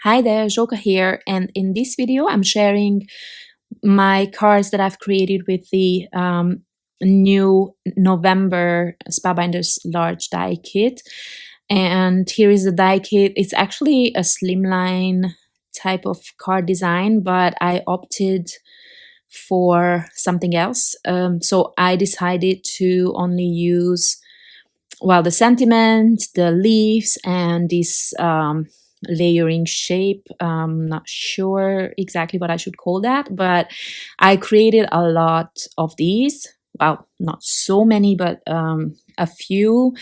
Hi there, Joka here, and in this video I'm sharing my cards that I've created with the new November Spellbinders large die kit. And here is the die kit. It's actually a slimline type of card design, but I opted for something else. So I decided to only use, well, the sentiment, the leaves, and this layering shape. Not sure exactly what I should call that, but I created a lot of these. Well, not so many, but a few,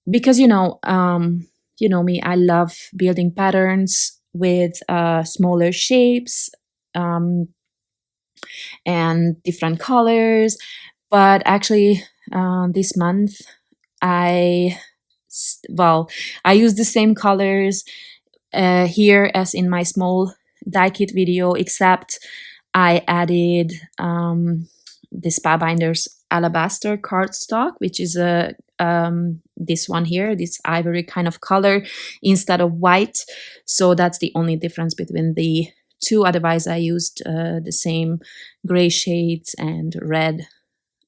because you know me, I love building patterns with smaller shapes and different colors. But actually, this month I use the same colors here as in my small die kit video, except I added the Spellbinders alabaster cardstock, which is a this one here, this ivory kind of color instead of white. So that's the only difference between the two. Otherwise, I used the same gray shades and red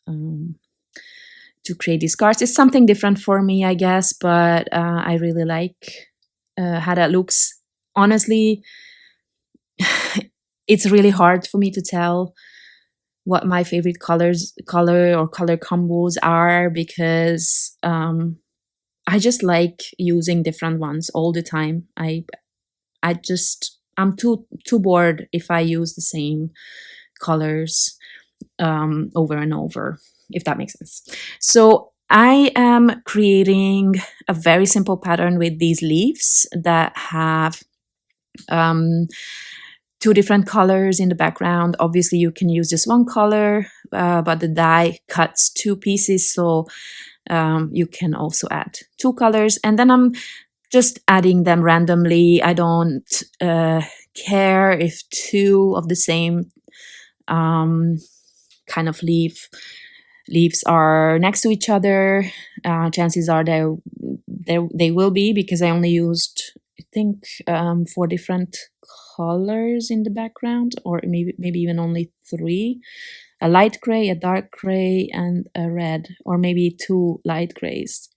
to create these cards. It's something different for me, I guess, but I really like how that looks. Honestly, it's really hard for me to tell what my favorite color combos are, because I just like using different ones all the time. I'm too bored if I use the same colors over and over, if that makes sense. So I am creating a very simple pattern with these leaves that have two different colors in the background. Obviously, you can use just one color, but the die cuts two pieces, so you can also add two colors. And then I'm just adding them randomly. I don't care if two of the same kind of leaves are next to each other. Chances are they will be, because I only used, I think, 4 different colors in the background, or maybe even only 3: a light gray, a dark gray, and a red, or maybe 2 light grays.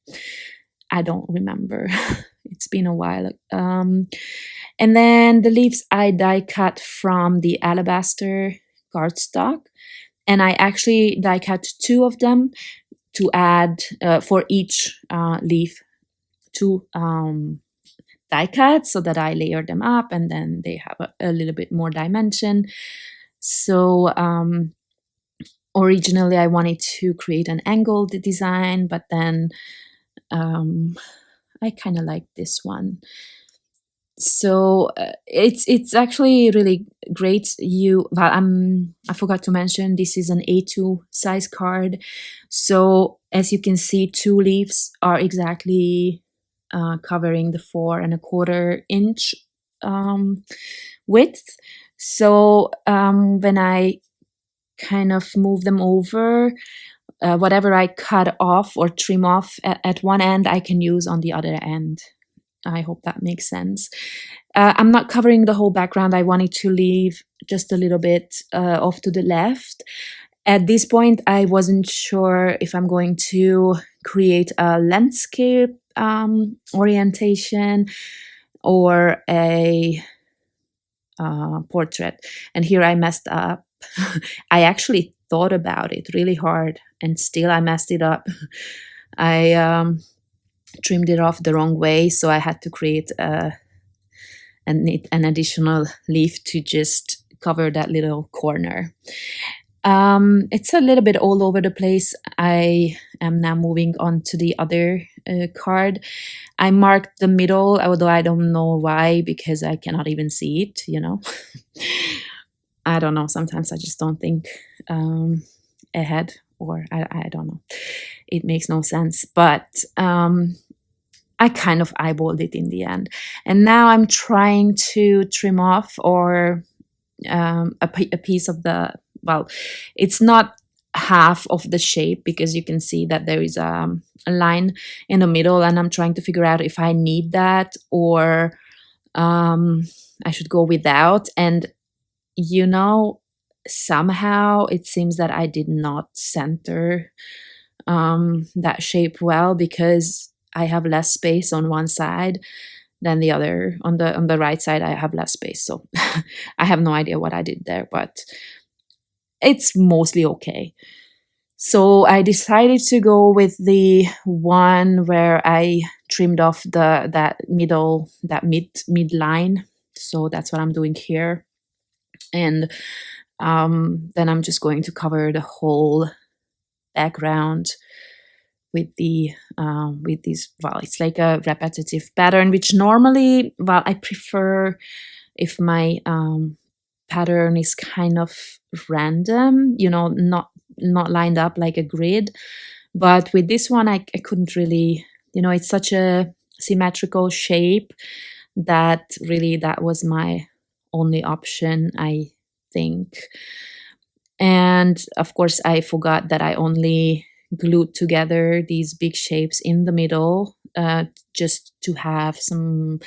I don't remember. It's been a while. And then the leaves I die cut from the alabaster cardstock, and I actually die cut 2 of them to add for each leaf 2 die cuts, so that I layer them up and then they have a little bit more dimension. So originally I wanted to create an angled design, but then I kind of like this one. So it's actually really great. I forgot to mention, this is an A2 size card. So as you can see, 2 leaves are exactly covering the 4¼ inch width. So when I kind of move them over, whatever I cut off or trim off at one end, I can use on the other end. I hope that makes sense. I'm not covering the whole background. I wanted to leave just a little bit off to the left. At this point, I wasn't sure if I'm going to create a landscape orientation or a portrait. And here I messed up. I actually thought about it really hard, and still I messed it up. I trimmed it off the wrong way, so I had to create an additional leaf to just cover that little corner. It's a little bit all over the place. I am now moving on to the other card. I marked the middle, although I don't know why, because I cannot even see it, I don't know. Sometimes I just don't think ahead, or I don't know. It makes no sense. But I kind of eyeballed it in the end. And now I'm trying to trim off or a piece of the, well, it's not half of the shape, because you can see that there is a line in the middle, and I'm trying to figure out if I need that, or I should go without. And you know, somehow it seems that I did not center that shape well, because I have less space on one side than the other. On the right side I have less space, so I have no idea what I did there, but it's mostly okay. So I decided to go with the one where I trimmed off that mid line. So that's what I'm doing here. And then I'm just going to cover the whole background with this, well, it's like a repetitive pattern, which normally, well, I prefer if my pattern is kind of random, not lined up like a grid. But with this one, I couldn't really, it's such a symmetrical shape that really that was my only option, I think. And of course, I forgot that I only glued together these big shapes in the middle, just to have some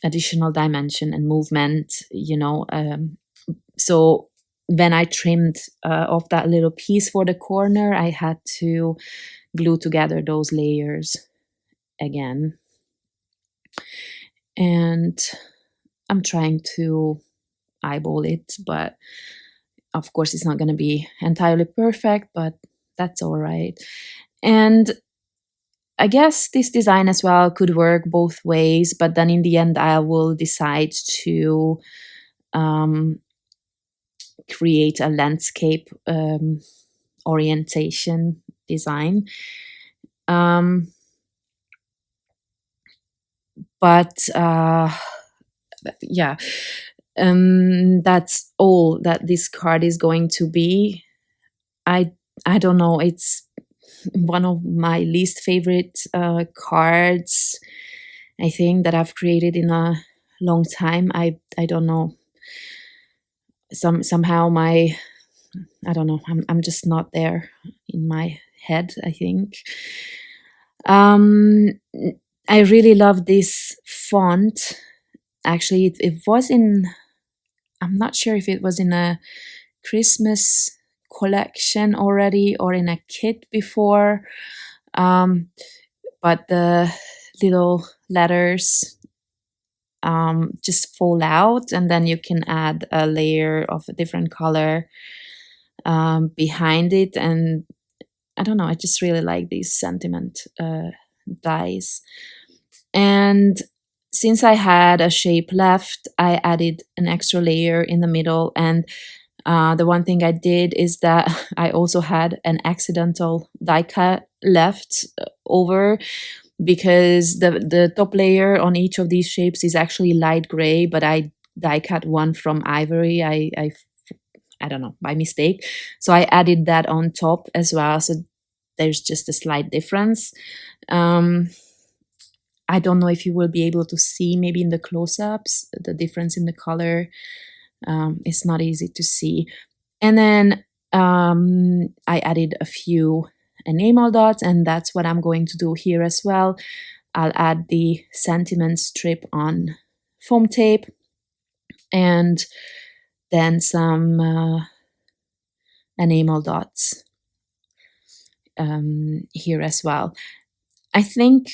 additional dimension and movement, so when I trimmed off that little piece for the corner, I had to glue together those layers again. And I'm trying to eyeball it, but of course it's not going to be entirely perfect, but that's all right. And I guess this design as well could work both ways, but then in the end I will decide to create a landscape orientation design. But yeah, that's all that this card is going to be. I don't know, it's one of my least favorite cards, I think, that I've created in a long time. I don't know, somehow I don't know, I'm just not there in my head, I think. I really love this font. Actually, it was in, I'm not sure if it was in a Christmas collection already or in a kit before, but the little letters just fall out, and then you can add a layer of a different color behind it. And I don't know, I just really like these sentiment dies. And since I had a shape left, I added an extra layer in the middle. And the one thing I did is that I also had an accidental die cut left over, because the top layer on each of these shapes is actually light gray, but I die cut one from ivory. I don't know, by mistake. So I added that on top as well. So there's just a slight difference. I don't know if you will be able to see maybe in the close-ups, the difference in the color. It's not easy to see. And then I added a few enamel dots, and that's what I'm going to do here as well. I'll add the sentiment strip on foam tape, and then some enamel dots here as well. I think,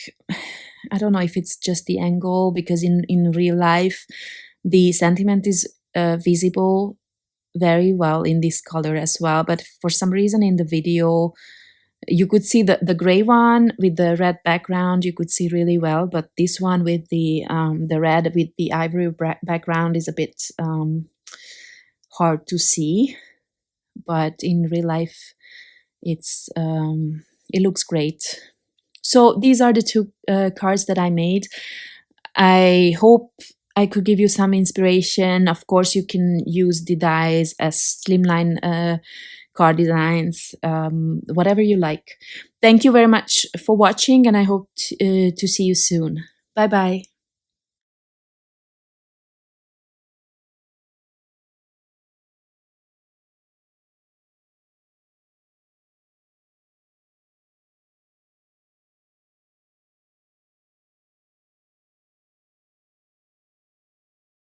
I don't know if it's just the angle, because in real life the sentiment is visible very well in this color as well, but for some reason in the video you could see the gray one with the red background, you could see really well, but this one with the red with the ivory background is a bit hard to see. But in real life it's it looks great. So these are the two cards that I made. I hope I could give you some inspiration. Of course, you can use the dies as slimline card designs, whatever you like. Thank you very much for watching, and I hope to see you soon. Bye bye.